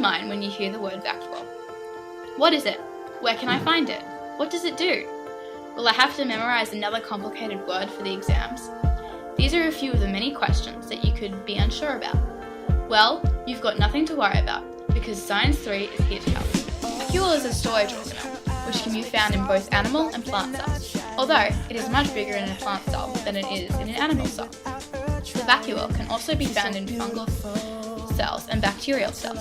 mind when you hear the word vacuole? What is it? Where can I find it? What does it do? Will I have to memorize another complicated word for the exams? These are a few of the many questions that you could be unsure about. Well, you've got nothing to worry about, because Science 3 is here to help. Vacuole is a storage organelle, which can be found in both animal and plant cells, although it is much bigger in a plant cell than it is in an animal cell. The vacuole can also be found in fungal cells and bacterial cells.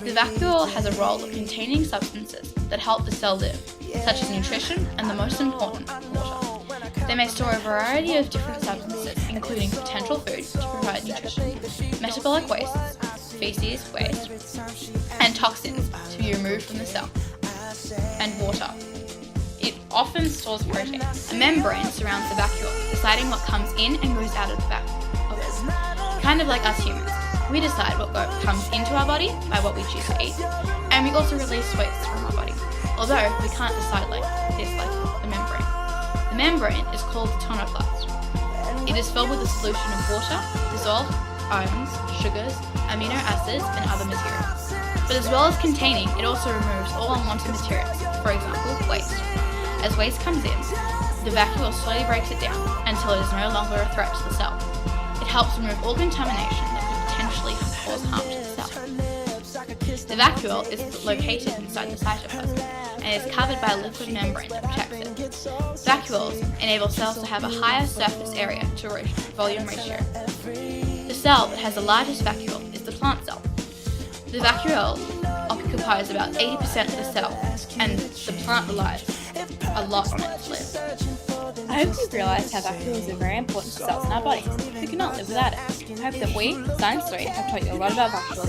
The vacuole has a role of containing substances that help the cell live, such as nutrition and, the most important, water. They may store a variety of different substances, including potential food to provide nutrition, metabolic wastes, feces waste, and toxins to be removed from the cell, and water. It often stores protein. A membrane surrounds the vacuole, deciding what comes in and goes out of the vacuole. Kind of like us humans. We decide what comes into our body by what we choose to eat, and we also release waste from our body, although we can't decide like this, like the membrane. The membrane is called the tonoplast. It is filled with a solution of water, dissolved ions, sugars, amino acids, and other materials. But as well as containing, it also removes all unwanted materials, for example, waste. As waste comes in, the vacuole slowly breaks it down until it is no longer a threat to the cell. It helps remove all contamination that could potentially cause harm to the cell. The vacuole is located inside the cytoplasm and is covered by a liquid membrane that protects it. Vacuoles enable cells to have a higher surface area to volume ratio. The cell that has the largest vacuole is the plant cell. The vacuole occupies about 80% of the cell, and the plant relies a lot on it to live. I hope you've realised how vacuoles are very important to cells in our bodies. We cannot live without it. I hope that we, Science 3, have taught you a lot about vacuoles